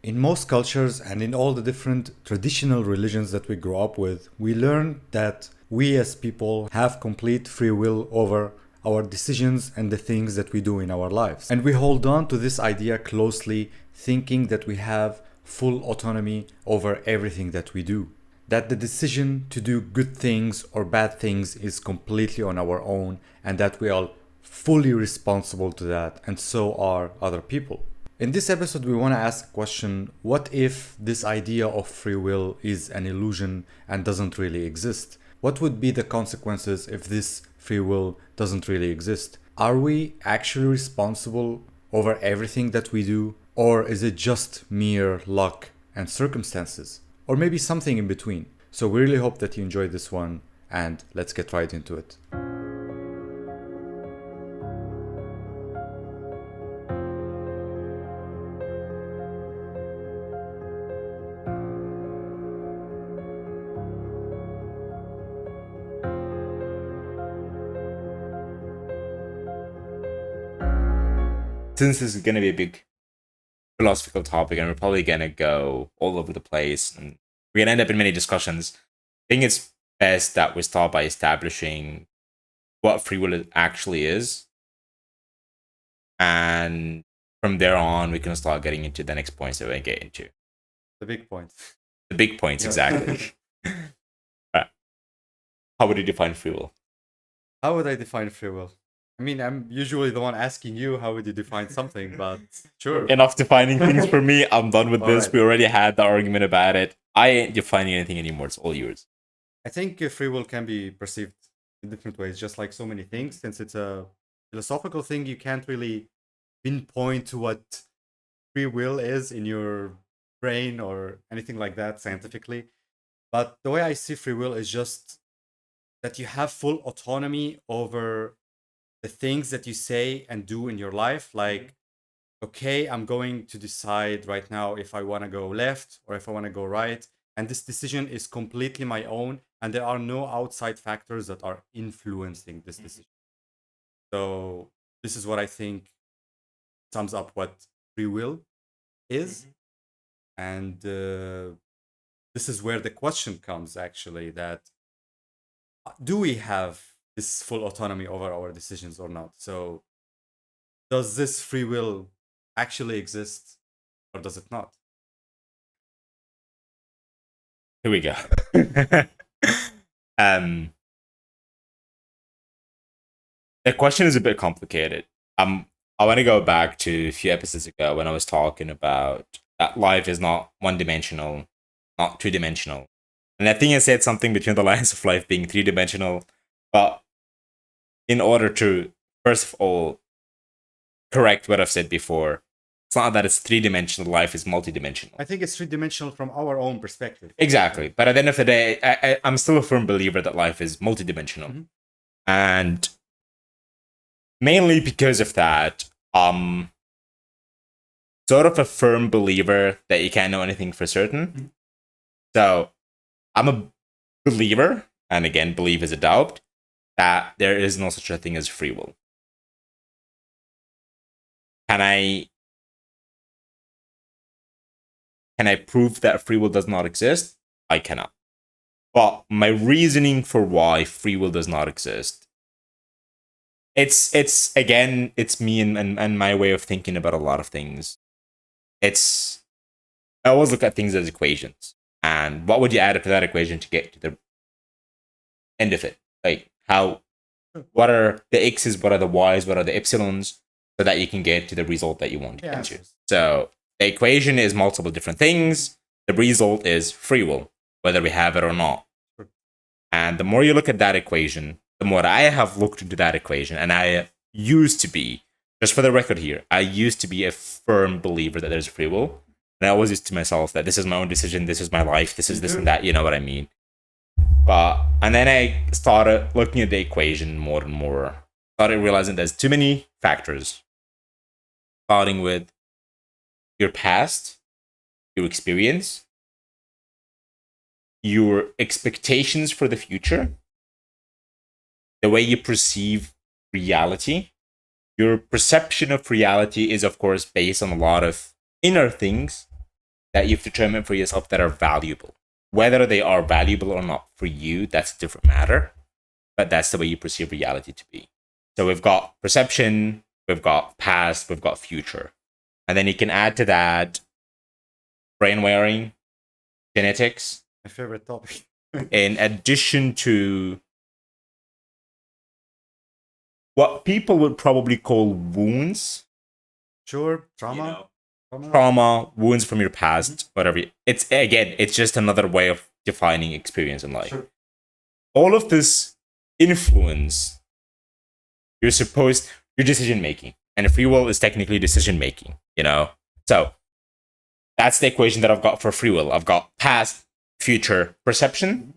In most cultures and in all the different traditional religions that we grow up with, we learn that we as people have complete free will over our decisions and the things that we do in our lives. And we hold on to this idea closely, thinking that we have full autonomy over everything that we do. That the decision to do good things or bad things is completely on our own, and that we are fully responsible to that, and so are other people. In this episode, we want to ask a question: what if this idea of free will is an illusion and doesn't really exist? What would be the consequences if this free will doesn't really exist? Are we actually responsible over everything that we do? Or is it just mere luck and circumstances? Or maybe something in between? So we really hope that you enjoyed this one, and let's get right into it. Since this is going to be a big philosophical topic and we're probably going to go all over the place and we're going to end up in many discussions, I think it's best that we start by establishing what free will actually is. And from there on, we can start getting into the next points that we're going to get into. The big points. The big points, exactly. How would you define free will? How would I define free will? I mean, I'm usually the one asking you how would you define something, but sure. Enough defining things for me. I'm done with this. Alright. We already had the argument about it. I ain't defining anything anymore. It's all yours. I think free will can be perceived in different ways, just like so many things. Since it's a philosophical thing, you can't really pinpoint to what free will is in your brain or anything like that scientifically. But the way I see free will is just that you have full autonomy over the things that you say and do in your life. Like, okay, I'm going to decide right now if I want to go left or if I want to go right. And this decision is completely my own. And there are no outside factors that are influencing this decision. So, this is what I think sums up what free will is. And this is where the question comes actually, that do we have this full autonomy over our decisions or not? So, does this free will actually exist or does it not? Here we go. The question is a bit complicated. I want to go back to a few episodes ago when I was talking about that life is not one-dimensional, not two-dimensional. And I think I said something between the lines of life being three-dimensional. But in order to, first of all, correct what I've said before, it's not that it's three-dimensional, life is multi-dimensional. I think it's three-dimensional from our own perspective. Exactly. But at the end of the day, I'm still a firm believer that life is multidimensional. Mhm. And mainly because of that, sort of a firm believer that you can't know anything for certain. Mhm. So I'm a believer, and again, believe is a doubt, that there is no such a thing as free will. Can I prove that free will does not exist? I cannot. But my reasoning for why free will does not exist, it's me and my way of thinking about a lot of things. I always look at things as equations. And what would you add to that equation to get to the end of it? Like what are the x's, what are the y's, what are the epsilons, so that you can get to the result that you want to get to. So the equation is multiple different things. The result is free will, whether we have it or not. Sure. And the more you look at that equation, the more I have looked into that equation, and I used to be, just for the record here, I used to be a firm believer that there's free will. And I always used to myself that this is my own decision, this is my life, this is this and that, you know what I mean? And then I started looking at the equation more and more. Started realizing there's too many factors. Starting with your past, your experience, your expectations for the future, the way you perceive reality. Your perception of reality is, of course, based on a lot of inner things that you've determined for yourself that are valuable. Whether they are valuable or not for you, that's a different matter. But that's the way you perceive reality to be. So we've got perception, we've got past, we've got future. And then you can add to that brain wiring, genetics, My favorite topic. in addition to what people would probably call wounds. Sure, trauma. You know, trauma, wounds from your past, whatever. It's just another way of defining experience in life. Sure. All of this influence your decision making, and free will is technically decision making. So that's the equation that I've got for free will. I've got past, future, perception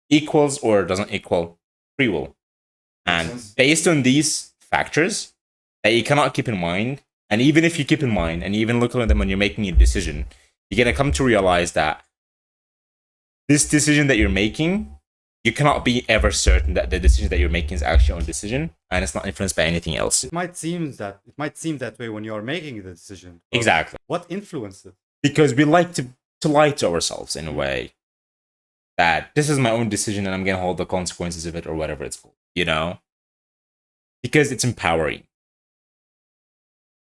equals or doesn't equal free will, and based on these factors that you cannot keep in mind. And even if you keep in mind and even look at them when you're making a decision, you're going to come to realize that this decision that you're making, you cannot be ever certain that the decision that you're making is actually your own decision and it's not influenced by anything else. It might seem that way when you are making the decision. Exactly. What influenced it? Because we like to lie to ourselves in a way that this is my own decision and I'm going to hold the consequences of it or whatever it's called, Because it's empowering.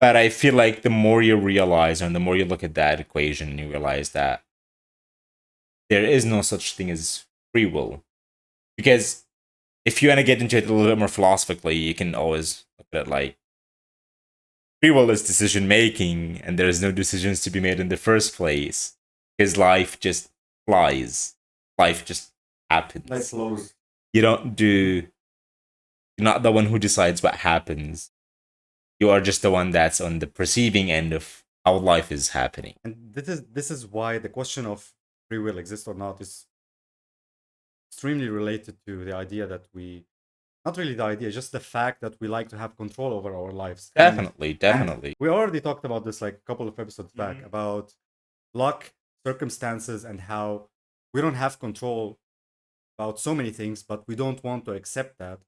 But I feel like the more you realize and the more you look at that equation, you realize that there is no such thing as free will. Because if you want to get into it a little bit more philosophically, you can always look at it like free will is decision making and there's no decisions to be made in the first place. Because life just flies. Life just happens. Life flows. You're not the one who decides what happens. You are just the one that's on the perceiving end of how life is happening. And this is why the question of free will exists or not is extremely related to the idea that not really the idea, just the fact that we like to have control over our lives. Definitely. And we already talked about this like a couple of episodes back about luck, circumstances, and how we don't have control about so many things, but we don't want to accept that.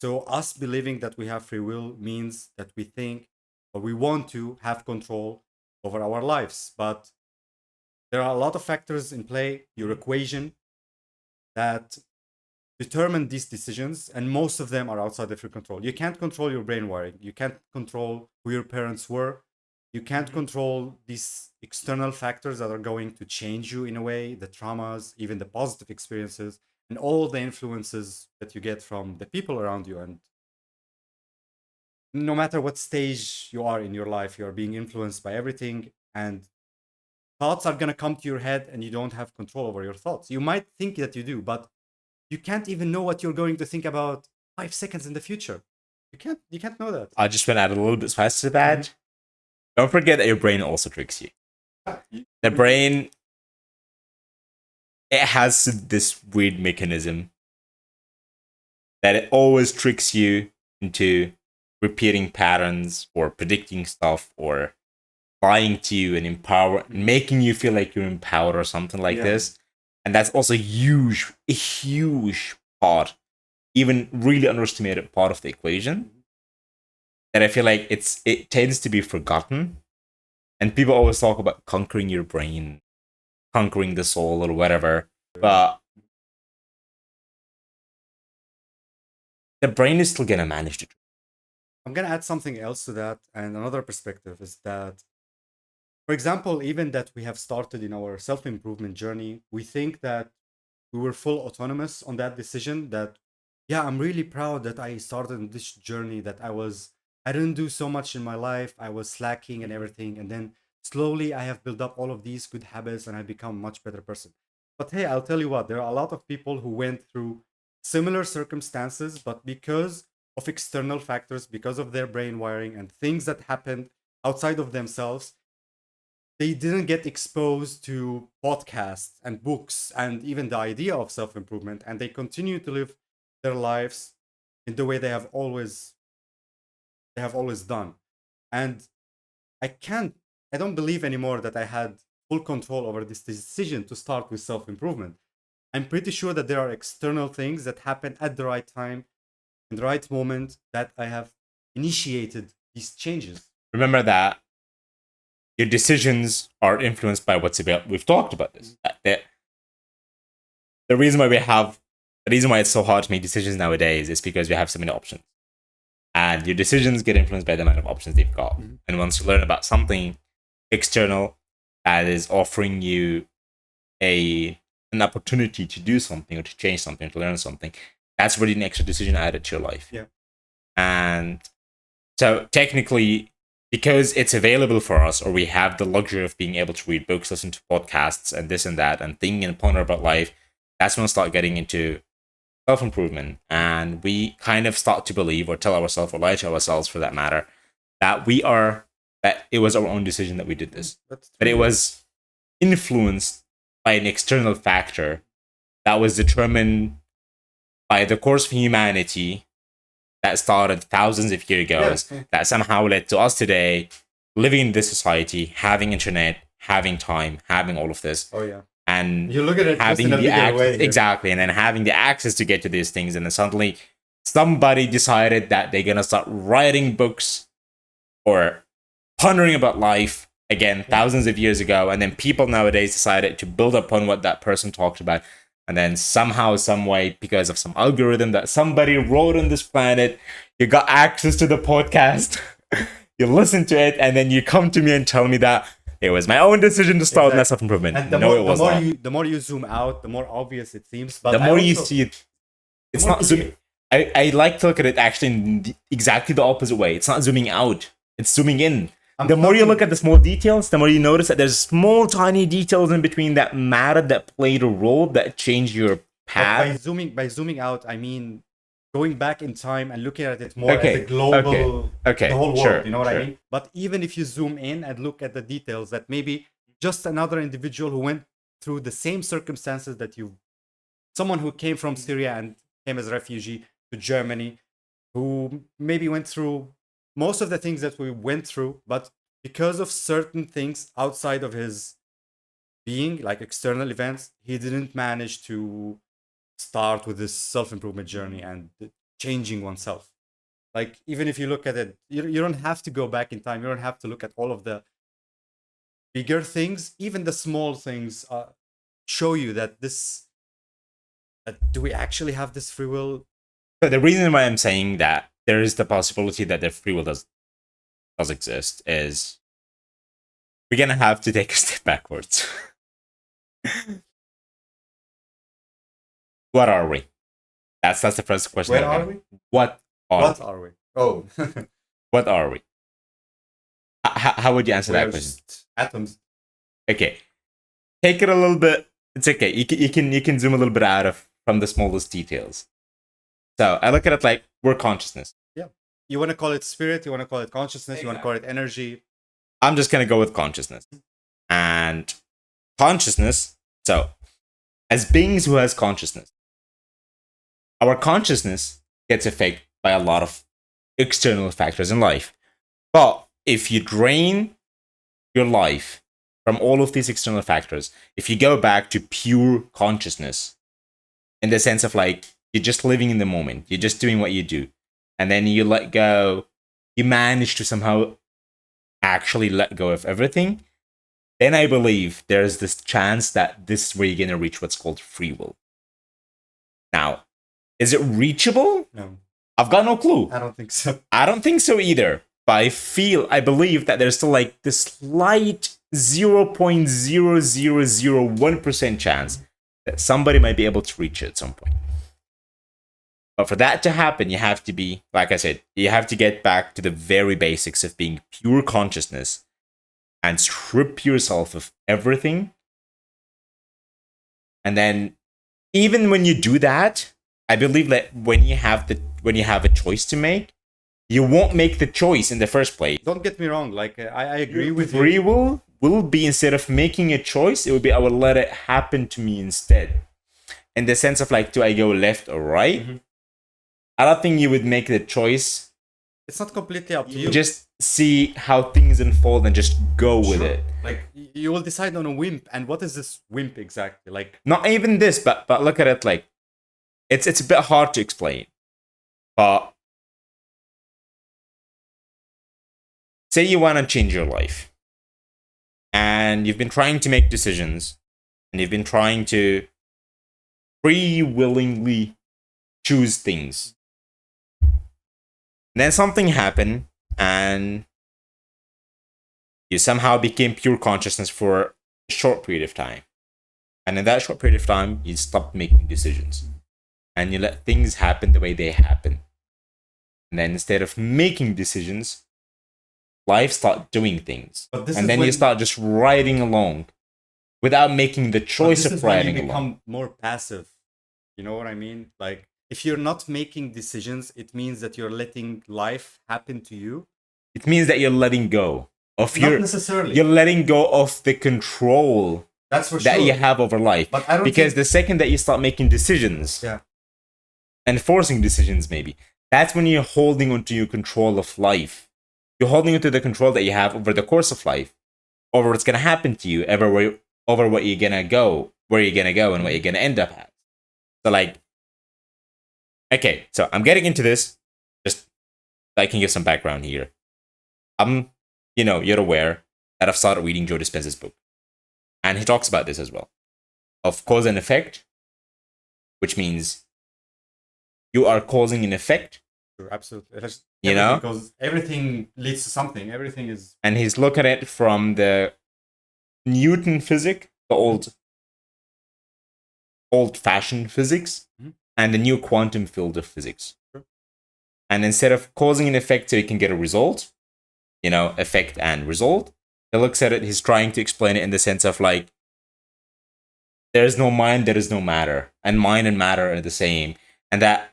So us believing that we have free will means that we think or we want to have control over our lives. But there are a lot of factors in play, your equation, that determine these decisions, and most of them are outside of your control. You can't control your brain wiring. You can't control who your parents were. You can't control these external factors that are going to change you in a way, the traumas, even the positive experiences, and all the influences that you get from the people around you. And no matter what stage you are in your life, you're being influenced by everything, and thoughts are going to come to your head and you don't have control over your thoughts. You might think that you do, but you can't even know what you're going to think about 5 seconds in the future. You can't know that. I just went out a little bit spice to that. Don't forget that your brain also tricks you. The brain, it has this weird mechanism that it always tricks you into repeating patterns or predicting stuff or lying to you and making you feel like you're empowered or something like this. And that's also a huge part, even really underestimated part of the equation. And I feel like it tends to be forgotten. And people always talk about conquering your brain, conquering the soul or whatever. But the brain is still going to manage to. I'm going to add something else to that. And another perspective is that, for example, even that we have started in our self-improvement journey, we think that we were full autonomous on that decision, that, yeah, I'm really proud that I started this journey, that I didn't do so much in my life. I was slacking and everything. And then slowly I have built up all of these good habits and I've become a much better person. But hey, I'll tell you what, there are a lot of people who went through similar circumstances, but because of external factors, because of their brain wiring and things that happened outside of themselves, they didn't get exposed to podcasts and books and even the idea of self-improvement. And they continue to live their lives in the way they have always done. And I don't believe anymore that I had full control over this decision to start with self-improvement. I'm pretty sure that there are external things that happen at the right time, in the right moment, that I have initiated these changes. Remember that your decisions are influenced by what's about. We've talked about this. The reason why it's so hard to make decisions nowadays is because we have so many options, and your decisions get influenced by the amount of options they've got. And once you learn about something external that is offering you an opportunity to do something or to change something, to learn something, that's really an extra decision added to your life. Yeah. And so technically, because it's available for us, or we have the luxury of being able to read books, listen to podcasts, and this and that, and think and ponder about life, that's when we start getting into self-improvement. And we kind of start to believe, or tell ourselves, or lie to ourselves for that matter, that it was our own decision that we did this. But it was influenced by an external factor that was determined by the course of humanity that started thousands of years ago, that somehow led to us today, living in this society, having internet, having time, having all of this. Oh yeah. And you look at it having just in a bigger way. Exactly, and then having the access to get to these things, and then suddenly somebody decided that they're gonna start writing books or pondering about life again thousands of years ago, and then people nowadays decided to build upon what that person talked about, and then somehow, some way, because of some algorithm that somebody wrote on this planet, you got access to the podcast, you listen to it, and then you come to me and tell me that it was my own decision to start that self-improvement. And the more you zoom out, the more obvious it seems. But the more you see it, it's not zooming. I like to look at it actually in exactly the opposite way. It's not zooming out, it's zooming in. The more you look at the small details, the more you notice that there's small, tiny details in between that matter, that played a role, that change your path. By zooming out, I mean going back in time and looking at it more as a global, the whole world. You know what I mean? But even if you zoom in and look at the details, that maybe just another individual who went through the same circumstances that you, someone who came from Syria and came as a refugee to Germany, who maybe went through most of the things that we went through, but because of certain things outside of his being, like external events, he didn't manage to start with this self-improvement journey and changing oneself. Like, even if you look at it, you don't have to go back in time. You don't have to look at all of the bigger things. Even the small things show you that do we actually have this free will? So the reason why I'm saying that there is the possibility that the free will does exist is we're gonna have to take a step backwards. What are we? That's the first question. Where are we? What are we? Oh. What are we? How would you answer that question? Atoms. Okay. Take it a little bit. It's okay. You can zoom a little bit out from the smallest details. So I look at it like we're consciousness. Yeah. You want to call it spirit, you want to call it consciousness, you want to call it energy. I'm just going to go with consciousness. And consciousness, so as beings who has consciousness, our consciousness gets affected by a lot of external factors in life. But if you drain your life from all of these external factors, if you go back to pure consciousness, in the sense of like, you're just living in the moment, you're just doing what you do, and then you let go, you manage to somehow actually let go of everything, then I believe there's this chance that this is where you're going to reach what's called free will. Now, is it reachable? No. I've got no clue. I don't think so. I don't think so either. But I believe that there's still like this slight 0.0001% chance that somebody might be able to reach it at some point. But for that to happen, you have to be, like I said, you have to get back to the very basics of being pure consciousness and strip yourself of everything. And then, even when you do that, I believe that when you have a choice to make, you won't make the choice in the first place. Don't get me wrong. Like I agree with you. Free will be, instead of making a choice, it would be I will let it happen to me instead. In the sense of like, do I go left or right? Mm-hmm. I don't think you would make the choice. It's not completely up to you. Just see how things unfold and just go with it. Like, you will decide on a wimp. And what is this wimp exactly? Like, not even this, but look at it like, it's a bit hard to explain. But say you want to change your life. and you've been trying to make decisions, and you've been trying to free willingly choose things. And then something happened, and you somehow became pure consciousness for a short period of time. And in that short period of time, you stopped making decisions. And you let things happen the way they happen. And then instead of making decisions, life start doing things. And then you start just riding along without making the choice of riding along. You become more passive. You know what I mean? Like, if you're not making decisions, it means that you're letting life happen to you. It means that you're letting go of Not necessarily. You're letting go of the control that's for that sure. you have over life. But I don't because the second that you start making decisions, and forcing decisions, maybe that's when you're holding onto your control of life. You're holding onto the control that you have over the course of life, over what's gonna happen to you, over what you're gonna go, where you're gonna go, and what you're gonna end up at. So, like, okay, so I'm getting into this. Just so I can give some background here. You're aware that I've started reading Joe Dispenza's book. And he talks about this as well. Of cause and effect, which means you are causing an effect. Sure, absolutely. Because everything leads to something. Everything is... And he's looking at it from the Newton physics, the old-fashioned physics, and the new quantum field of physics. Sure. And instead of causing an effect so you can get a result, effect and result, he looks at it, he's trying to explain it in the sense of, like, there is no mind, there is no matter. And mind and matter are the same. And that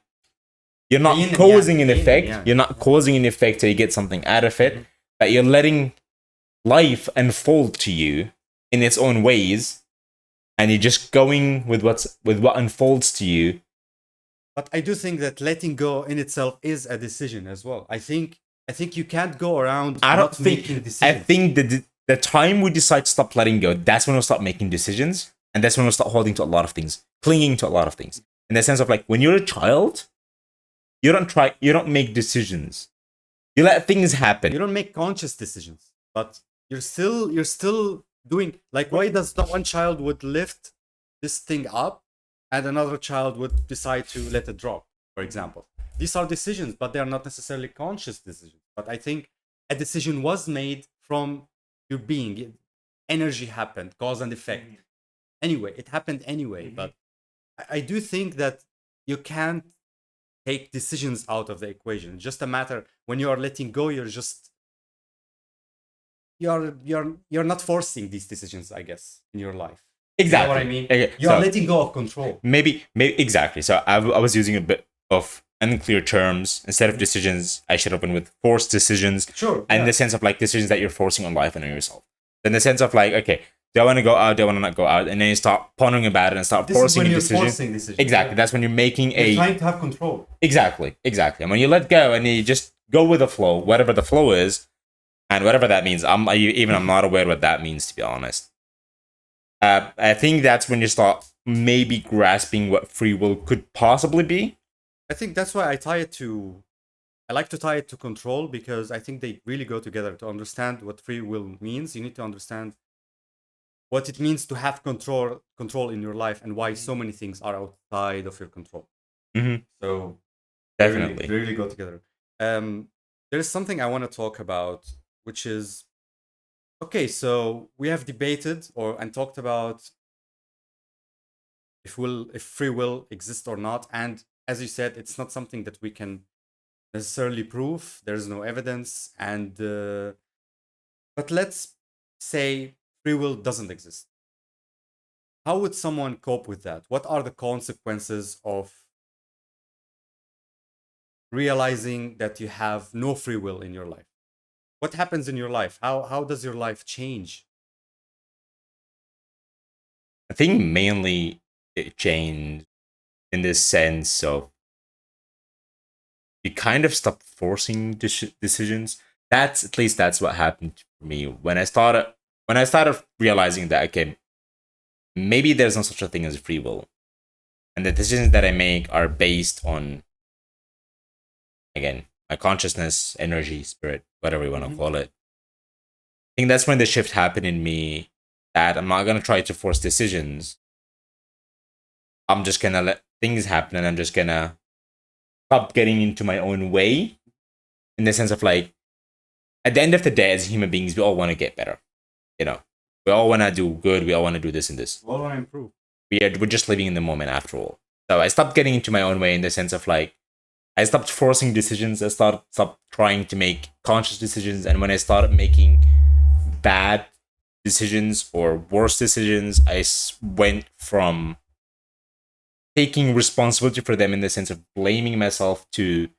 you're not causing an effect. You're not causing an effect so you get something out of it. But you're letting life unfold to you in its own ways. And you're just going with what unfolds to you. But I do think that letting go in itself is a decision as well. I think you can't go around making decisions. I think that the time we decide to stop letting go, that's when we'll start making decisions. And that's when we'll start holding to a lot of things, clinging to a lot of things. In the sense of, like, when you're a child, you don't make decisions. You let things happen. You don't make conscious decisions, but you're still doing, like, why does not one child would lift this thing up and another child would decide to let it drop, for example? These are decisions, but they are not necessarily conscious decisions. But I think a decision was made from your being. Energy happened, cause and effect. Anyway, it happened anyway. But I do think that you can't take decisions out of the equation. It's just a matter, when you are letting go, you're not forcing these decisions, I guess, in your life. Exactly. You know what I mean? Okay, you're letting go of control. Maybe exactly. So I was using a bit of unclear terms. Instead of decisions, I should open with forced decisions. Sure. And in the sense of, like, decisions that you're forcing on life and on yourself. In the sense of, like, okay, do I want to go out? Do I want to not go out? And then you start pondering about it and start forcing a decision. Forcing decisions. Exactly. That's when you're making you're trying to have control. Exactly. And when you let go and you just go with the flow, whatever the flow is, and whatever that means, I'm not aware what that means, to be honest. I think that's when you start maybe grasping what free will could possibly be. I think that's why I like to tie it to control, because I think they really go together. To understand what free will means, you need to understand what it means to have control in your life, and why so many things are outside of your control. So definitely they really go together. There's something I want to talk about, which is, okay, so we have debated and talked about if free will exists or not. And as you said, it's not something that we can necessarily prove. There's no evidence. And but let's say free will doesn't exist. How would someone cope with that? What are the consequences of realizing that you have no free will in your life? What happens in your life? How does your life change? I think mainly it changed in this sense of you kind of stop forcing decisions. That's what happened for me when I started realizing that, okay, maybe there's no such a thing as free will, and the decisions that I make are based on, again, my consciousness, energy, spirit, whatever you want to call it. I think that's when the shift happened in me, that I'm not gonna try to force decisions. I'm just gonna let things happen, and I'm just gonna stop getting into my own way. In the sense of like, at the end of the day, as human beings, we all want to get better. You know, we all want to do good. We all want to do this and this. We all want to improve. We're just living in the moment after all. So I stopped getting into my own way in the sense of like, I stopped forcing decisions. I stopped trying to make conscious decisions. And when I started making bad decisions or worse decisions, I went from taking responsibility for them in the sense of blaming myself to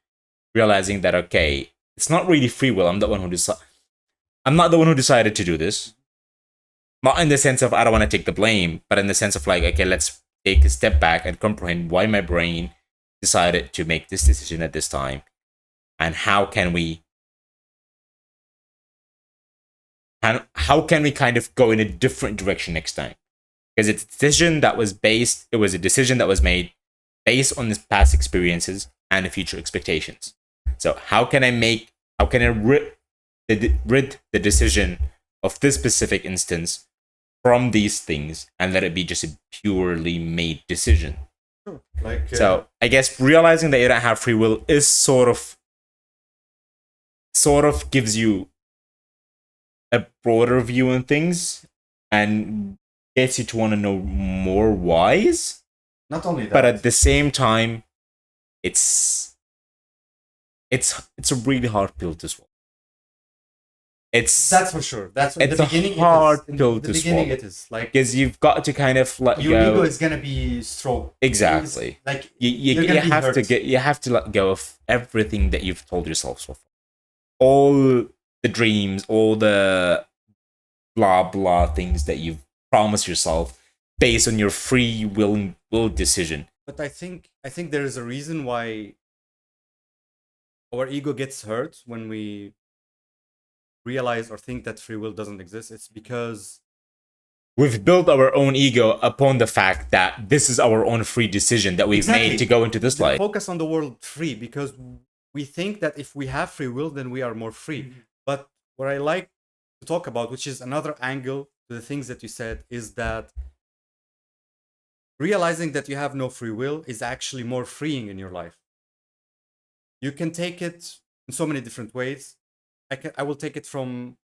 realizing that, okay, it's not really free will. I'm not the one who decided to do this. Not in the sense of I don't want to take the blame, but in the sense of like, okay, let's take a step back and comprehend why my brain decided to make this decision at this time, and how can we kind of go in a different direction next time? Because it's a decision that was made based on the past experiences and the future expectations. So how can I rid the decision of this specific instance from these things and let it be just a purely made decision? Sure. So I guess realizing that you don't have free will is sort of gives you a broader view on things and gets you to want to know more whys. Not only that, but at the same time, it's a really hard pill to swallow. That's for sure. That's it's a hard pill to swallow. It is like, because you've got to kind of let your go. ego is gonna be strong. Exactly. Like you have to let go of everything that you've told yourself so far. All the dreams, all the blah blah things that you've promised yourself based on your free will decision. But I think there is a reason why our ego gets hurt when we realize or think that free will doesn't exist. It's because we've built our own ego upon the fact that this is our own free decision that we've made to go into this life. Focus on the word free, because we think that if we have free will, then we are more free. Mm-hmm. But what I like to talk about, which is another angle to the things that you said, is that realizing that you have no free will is actually more freeing in your life. You can take it in so many different ways. I will take it from...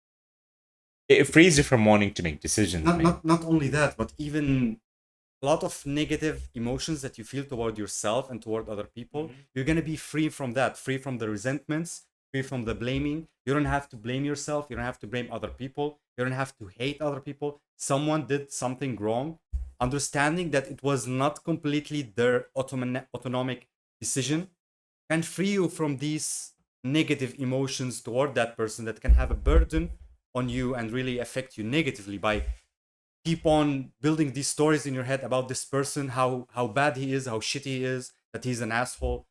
It frees you from wanting to make decisions. Not only that, but even a lot of negative emotions that you feel toward yourself and toward other people. Mm-hmm. You're going to be free from that, free from the resentments, free from the blaming. You don't have to blame yourself. You don't have to blame other people. You don't have to hate other people. Someone did something wrong. Understanding that it was not completely their autonomic decision can free you from these negative emotions toward that person that can have a burden on you and really affect you negatively by keep on building these stories in your head about this person, how bad he is, how shitty he is, that he's an asshole.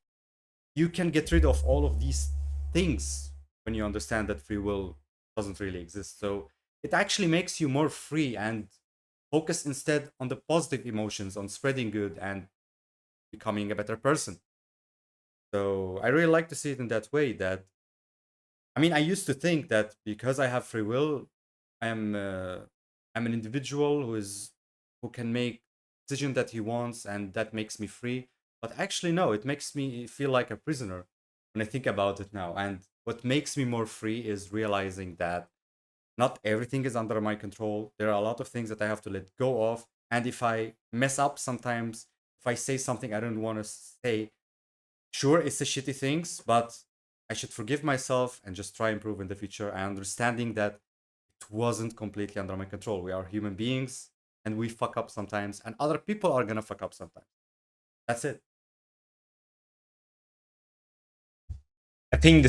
You can get rid of all of these things when you understand that free will doesn't really exist. So it actually makes you more free and focus instead on the positive emotions, on spreading good and becoming a better person. So I really like to see it in that way. That, I mean, I used to think that because I have free will, I'm an individual who can make decision that he wants, and that makes me free. But actually, no, it makes me feel like a prisoner when I think about it now. And what makes me more free is realizing that not everything is under my control. There are a lot of things that I have to let go of. And if I mess up sometimes, if I say something I don't want to say, sure, it's a shitty things, but I should forgive myself and just try improve in the future, and understanding that it wasn't completely under my control. We are human beings and we fuck up sometimes, and other people are gonna fuck up sometimes. That's it. I think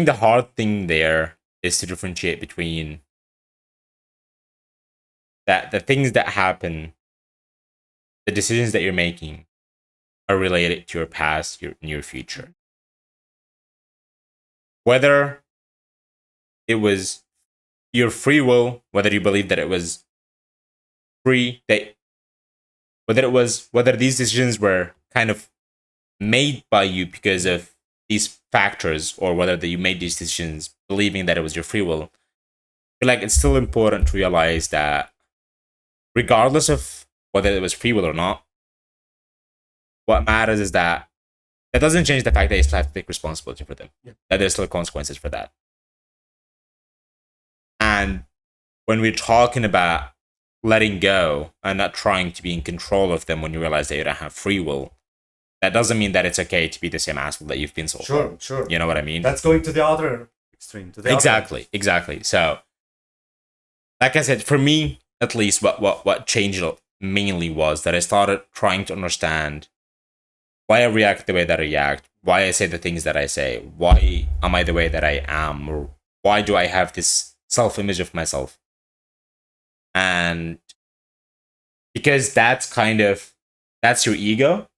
the hard thing there is to differentiate between that the things that happen, the decisions that you're making, are related to your past, your near future. Whether it was your free will, whether you believe that it was free, whether these decisions were kind of made by you because of these factors, or whether you made these decisions believing that it was your free will, feel like it's still important to realize that regardless of whether it was free will or not, what matters is that doesn't change the fact that you still have to take responsibility for them. Yeah. That there's still consequences for that. And when we're talking about letting go and not trying to be in control of them when you realize that you don't have free will, that doesn't mean that it's okay to be the same asshole that you've been so far. Sure. You know what I mean? That's going to the other extreme. To the Exactly. So, like I said, for me, at least, what changed mainly was that I started trying to understand why I react the way that I react, why I say the things that I say, why am I the way that I am, or why do I have this self-image of myself. And because that's your ego,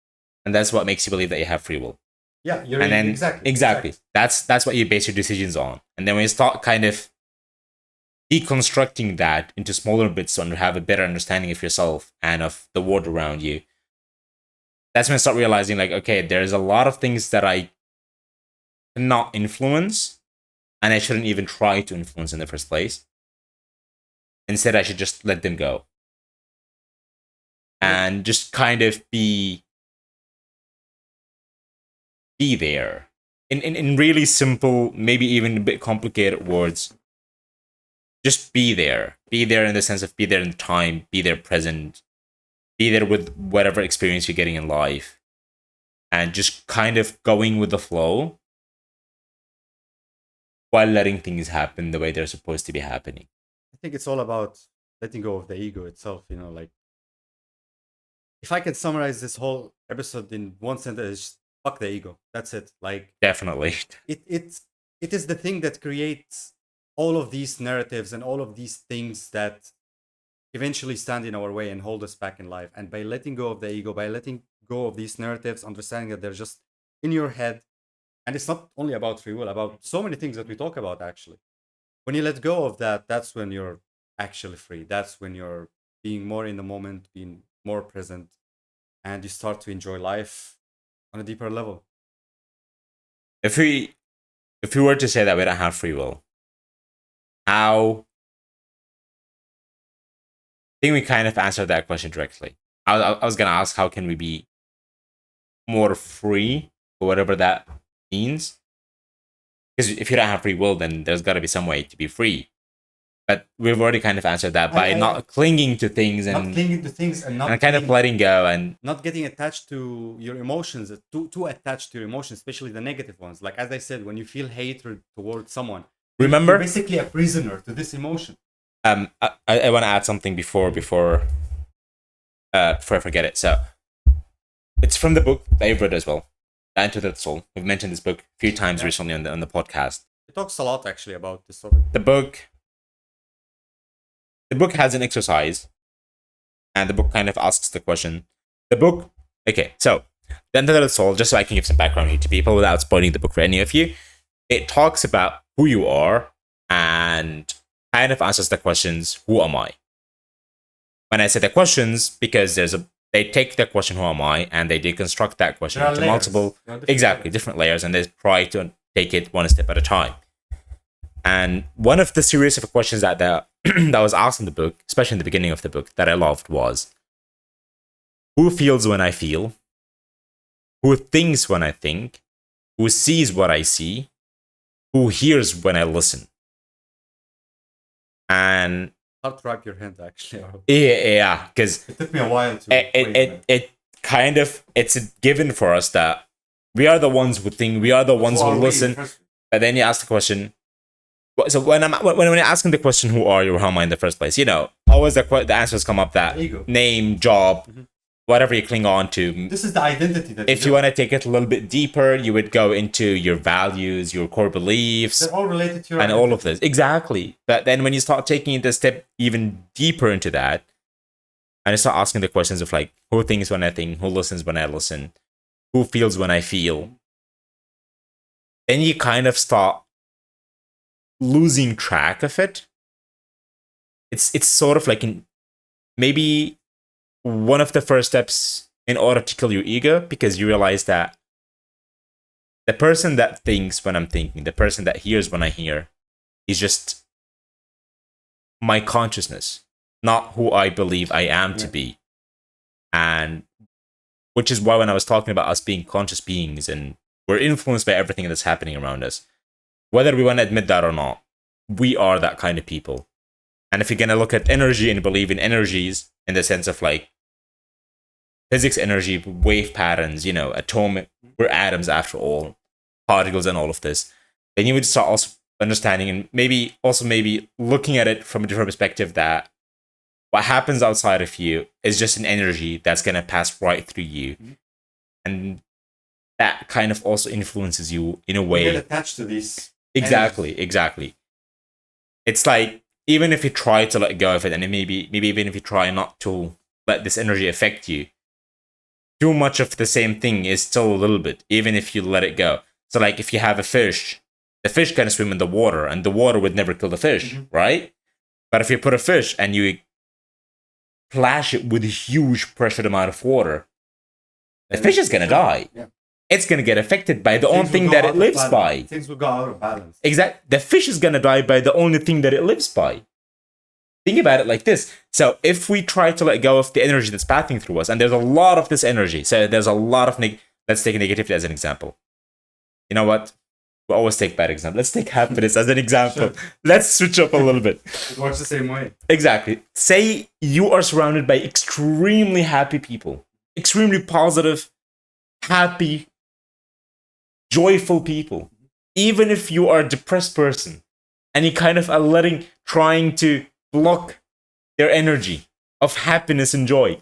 and that's what makes you believe that you have free will. Yeah, and then exactly. That's what you base your decisions on. And then when you start kind of deconstructing that into smaller bits to have a better understanding of yourself and of the world around you, that's when I start realizing, like, okay, there's a lot of things that I cannot influence, and I shouldn't even try to influence in the first place. Instead, I should just let them go. And just kind of be there. In really simple, maybe even a bit complicated words. Just be there. Be there in the sense of be there in time, be there present, be there with whatever experience you're getting in life. And just kind of going with the flow while letting things happen the way they're supposed to be happening. I think it's all about letting go of the ego itself, like, if I can summarize this whole episode in one sentence, fuck the ego. That's it. Like, definitely. It is the thing that creates all of these narratives and all of these things that eventually stand in our way and hold us back in life. And by letting go of the ego, by letting go of these narratives, understanding that they're just in your head, and it's not only about free will, about so many things that we talk about, actually. When you let go of that, that's when you're actually free. That's when you're being more in the moment, being more present, and you start to enjoy life on a deeper level. If we were to say that we don't have free will, how? I think we kind of answered that question directly. I was gonna ask, how can we be more free, or whatever that means? Because if you don't have free will, then there's got to be some way to be free. But we've already kind of answered that by not clinging to things and not clinging to things and not kind of letting go and not getting attached to your emotions, too attached to your emotions, especially the negative ones. Like, as I said, when you feel hatred towards someone, remember, you're basically a prisoner to this emotion. I want to add something before I forget it. So it's from the book that I've read as well, Enter the Soul. We've mentioned this book a few times recently on the podcast. It talks a lot actually about this topic. The book has an exercise, and the book kind of asks the question. Okay, so the Enter the Soul, just so I can give some background here to people without spoiling the book for any of you, it talks about who you are and kind of answers the questions, who am I? When I say the questions, because they take the question, who am I, and they deconstruct that question into multiple, different layers, and they try to take it one step at a time. And one of the series of questions that that was asked in the book, especially in the beginning of the book, that I loved was, who feels when I feel? Who thinks when I think? Who sees what I see? Who hears when I listen? And hard to wrap your hand, actually. Yeah, because it took me a while to. It's a given for us that we are the ones who think, we are the ones who listen. But then you ask the question. So when you're asking the question, who are you or how am I in the first place? Always the answers come up that ego. Name, job, whatever you cling on to. This is the identity that. If you want to take it a little bit deeper, you would go into your values, your core beliefs. They're all related to your and identity. All of this. Exactly. But then when you start taking the step even deeper into that, and you start asking the questions of like, who thinks when I think, who listens when I listen, who feels when I feel, then you kind of start losing track of it. It's sort of like maybe one of the first steps in order to kill your ego, because you realize that the person that thinks when I'm thinking, the person that hears when I hear, is just my consciousness, not who I believe I am to be. And which is why when I was talking about us being conscious beings and we're influenced by everything that's happening around us, whether we want to admit that or not, we are that kind of people. And if you're going to look at energy and believe in energies in the sense of like physics, energy, wave patterns, atomic, we're atoms after all, particles and all of this, then you would start also understanding and maybe looking at it from a different perspective that what happens outside of you is just an energy that's going to pass right through you. And that kind of also influences you in a way. You get attached to these. Exactly. It's like, even if you try to let go of it, and maybe even if you try not to let this energy affect you, too much of the same thing is still a little bit, even if you let it go. So like if you have a fish, the fish can swim in the water, and the water would never kill the fish, right? But if you put a fish and you splash it with a huge pressured amount of water, the fish is going to die. Yeah. It's going to get affected by the only thing that it lives by. Things will go out of balance. Exactly. The fish is going to die by the only thing that it lives by. Think about it like this. So if we try to let go of the energy that's passing through us, and there's a lot of this energy, so there's a lot of let's take negativity as an example. You know what? We always take bad example. Let's take happiness as an example. Sure. Let's switch up a little bit. It works the same way. Exactly. Say you are surrounded by extremely happy people, extremely positive, happy, joyful people. Even if you are a depressed person and you kind of are trying to block their energy of happiness and joy,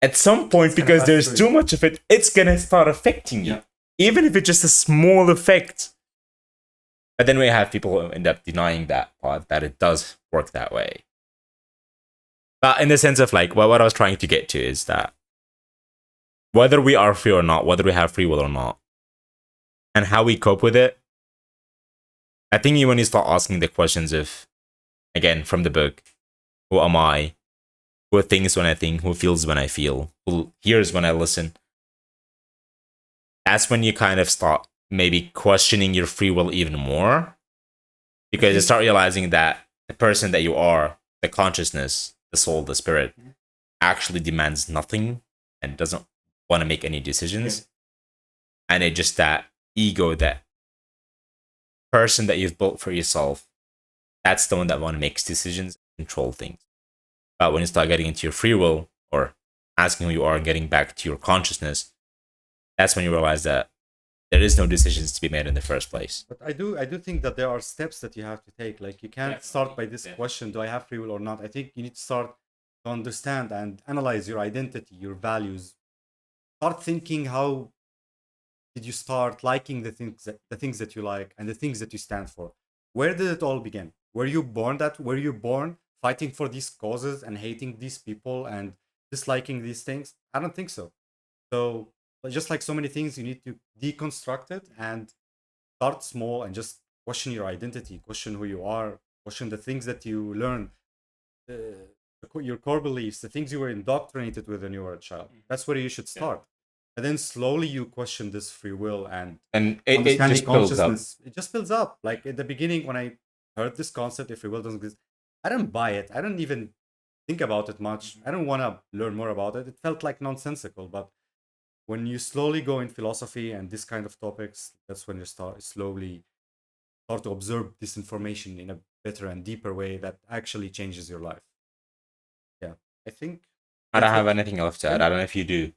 at some point, because there's too much of it, it's gonna start affecting you. Yeah. Even if it's just a small effect. But then we have people who end up denying that part, that it does work that way. But in the sense of like, what I was trying to get to is that whether we are free or not, whether we have free will or not, and how we cope with it, I think when you start asking the questions of, again, from the book, who am I? Who thinks when I think? Who feels when I feel? Who hears when I listen? That's when you kind of start maybe questioning your free will even more. Because you start realizing that the person that you are, the consciousness, the soul, the spirit, actually demands nothing and doesn't want to make any decisions. Yeah. And it's just that ego, that person that you've built for yourself, that's the one that want to make decisions, control things. But when you start getting into your free will, or asking who you are and getting back to your consciousness, that's when you realize that there is no decisions to be made in the first place. But I do think that there are steps that you have to take. Like you can't start by this question, do I have free will or not? I think you need to start to understand and analyze your identity, your values. Start thinking, how did you start liking the things that you like and the things that you stand for? Where did it all begin? Were you born fighting for these causes and hating these people and disliking these things? I don't think so. So just like so many things, you need to deconstruct it and start small and just question your identity, question who you are, question the things that you learn, your core beliefs, the things you were indoctrinated with when you were a child. That's where you should start. Yeah. And then slowly you question this free will and it just builds up. It just builds up. Like at the beginning, when I heard this concept, if free will doesn't exist, I didn't buy it. I didn't even think about it much. I don't want to learn more about it. It felt like nonsensical. But when you slowly go in philosophy and this kind of topics, that's when you slowly start to observe this information in a better and deeper way that actually changes your life. Yeah, I think. I don't have anything else to add. I don't know if you do.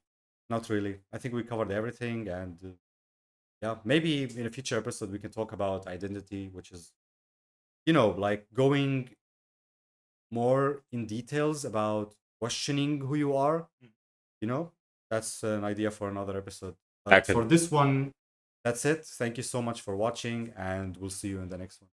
Not really. I think we covered everything, and yeah, maybe in a future episode we can talk about identity, which is, like going more in details about questioning who you are. That's an idea for another episode. But for this one, that's it. Thank you so much for watching, and we'll see you in the next one.